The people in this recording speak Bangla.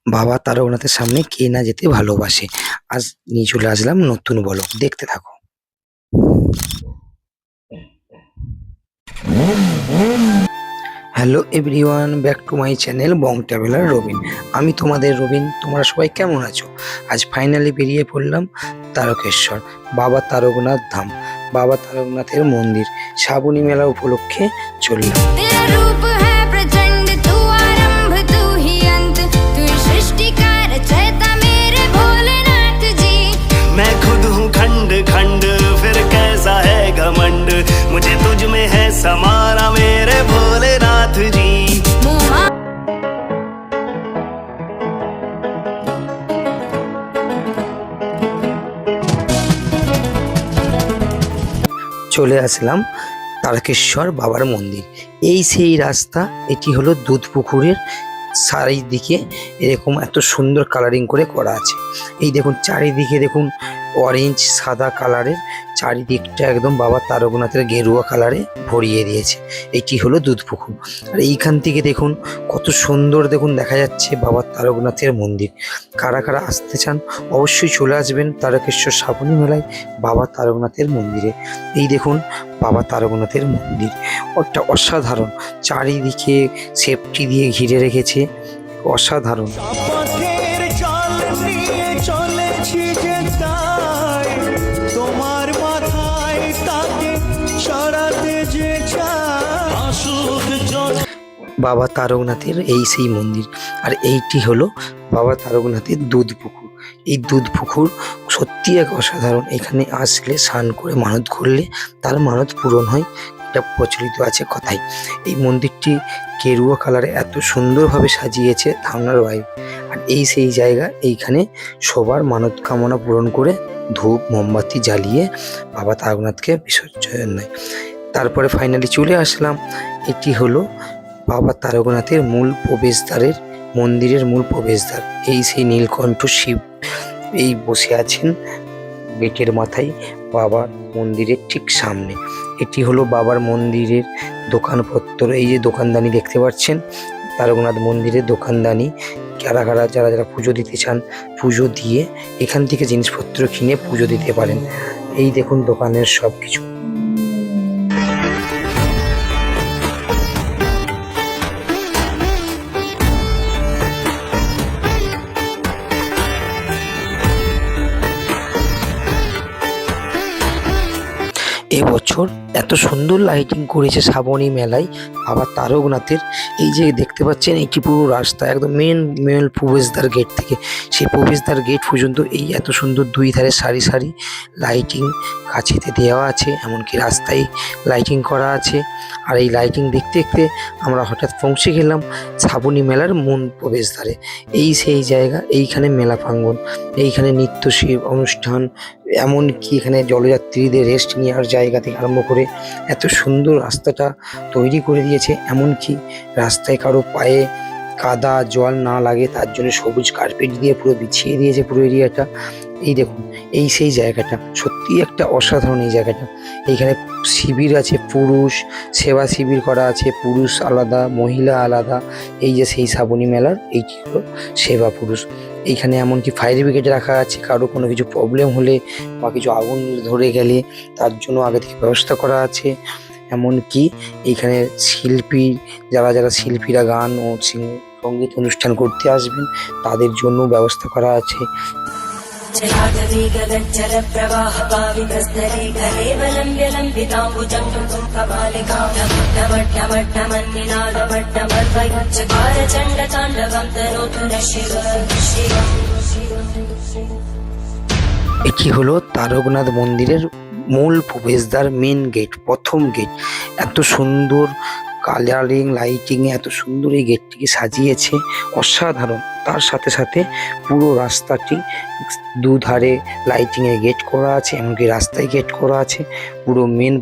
বাবা তারকনাথের সামনে কে না যেতে ভালোবাসে। আজ নিয়ে চলে আসলাম নতুন ব্লগ, দেখতে থাকো। Hello everyone, back to my channel Bong traveller Robin. আমি তোমাদের রবিন। তোমরা সবাই কেমন আছো? আজ ফাইনালি বেরিয়ে পড়লাম তারকেশ্বর, বাবা তারকনাথ ধাম, বাবা তারকনাথের মন্দির। শ্রাবণী মেলা উপলক্ষে চললাম। मैं खुद हूँ खंड खंड फिर कैसा है घमंड, मुझे तुझ में है समाना मेरे भोलेनाथ जी। চলে আসলাম তারকেশ্বর বাবার মন্দির। এই সেই রাস্তা, এটি হলো দুধ পুকুরের চারিদিকে এরকম এত সুন্দর কালারিং করে করা আছে। এই দেখুন চারিদিকে দেখুন অরেঞ্জ সাদা কালারের, চারিদিকটা একদম বাবা তারকনাথের গেরুয়া কালারে ভরিয়ে দিয়েছে। এটি হলো দুধ পুকুর। আর এইখান থেকে দেখুন কত সুন্দর দেখুন দেখা যাচ্ছে বাবা তারকনাথের মন্দির। কারা কারা আসতে চান অবশ্যই চলে আসবেন তারকেশ্বর শ্রাবণী মেলায় বাবা তারকনাথের মন্দিরে। এই দেখুন বাবা তারকনাথের মন্দির একটা অসাধারণ, চারিদিকে সেফটি দিয়ে ঘিরে রেখেছে, অসাধারণ। বাবা তারকনাথের এই সেই মন্দির। আর এইটি হলো বাবা তারকনাথের দুধ পুকুর। এই দুধ পুকুর সত্যি এক অসাধারণ। এখানে আসলে স্নান করে মানত করলে তার মানত পূরণ হয়, এটা প্রচলিত আছে কথায়। এই মন্দিরটি গেরুয়া কালারে এত সুন্দরভাবে সাজিয়েছে ধারণার বাইরে। আর এই সেই জায়গা, এইখানে সবার মানত কামনা পূরণ করে ধূপ মোমবাতি জ্বালিয়ে বাবা তারকনাথকে বিসর্জন নেয়। তারপরে ফাইনালি চলে আসলাম। এটি হলো বাবা তারকনাথের মূল প্রবেশদ্বারের, মন্দিরের মূল প্রবেশদ্বার। এই সেই নীলকণ্ঠ শিব এই বসে আছেন গেটের মাথায় বাবার মন্দিরের ঠিক সামনে। এটি হলো বাবার মন্দিরের দোকানপত্র। এই যে দোকানদানি দেখতে পাচ্ছেন, তারকনাথ মন্দিরের দোকানদানি। যারা যারা পুজো দিতে চান পুজো দিয়ে এখান থেকে জিনিসপত্র কিনে পুজো দিতে পারেন। এই দেখুন দোকানের সব কিছু। এবছর এত সুন্দর লাইটিং করেছে শ্রাবণী মেলায় বাবা তারকনাথের। এই যে দেখতে পাচ্ছেন এটি পুরো রাস্তা একদম মেন প্রবেশদ্বার গেট থেকে সেই প্রবেশদ্বার গেট পর্যন্ত এই এত সুন্দর দুই ধারে সারি সারি লাইটিং কাছেতে দেওয়া আছে, এমনকি রাস্তায় লাইটিং করা আছে। আর এই লাইটিং দেখতে দেখতে আমরা হঠাৎ পৌঁছে গেলাম শ্রাবণী মেলার মূল প্রবেশদ্বারে। এই সেই জায়গা, এইখানে মেলা প্রাঙ্গণ, এইখানে নৃত্যশিল্প অনুষ্ঠান, এমনকি এখানে জলযাত্রীদের রেস্ট নেওয়ার জায়গা থেকে আরম্ভ করে এত সুন্দর রাস্তাটা তৈরি করে দিয়েছে। এমনকি রাস্তায় কারো পায়ে কাদা জল না লাগে তার জন্য সবুজ কার্পেট দিয়ে পুরো বিছিয়ে দিয়েছে পুরো এরিয়াটা। এই দেখুন এই সেই জায়গাটা সত্যি একটা অসাধারণ। এই জায়গাটা এইখানে শিবির আছে, পুরুষ সেবা শিবির করা আছে, পুরুষ আলাদা মহিলা আলাদা। এই যে সেই শ্রাবণী মেলার এইটি হলো সেবা পুরুষ। এইখানে এমনকি ফায়ার ব্রিগেড রাখা আছে, কারো কোনো কিছু প্রবলেম হলে বা কিছু আগুন ধরে গেলে তার জন্য আগে থেকে ব্যবস্থা করা আছে। এমনকি এইখানে শিল্পী যারা শিল্পীরা গান ও সঙ্গীত অনুষ্ঠান করতে আসবেন তাদের জন্য ব্যবস্থা করা আছে। এটি হলো তারকনাথ মন্দিরের মূল প্রবেশদ্বার, মেন গেট, প্রথম গেট। এত সুন্দর কালারিং লাইটিং এত সুন্দর এই গেটটিকে সাজিয়েছে, অসাধারণ। তার সাথে সাথে পুরো রাস্তাটি দুধারে লাইটিং এর গেট করা আছে, এমনকি রাস্তায় গেট করা আছে। পুরো মেন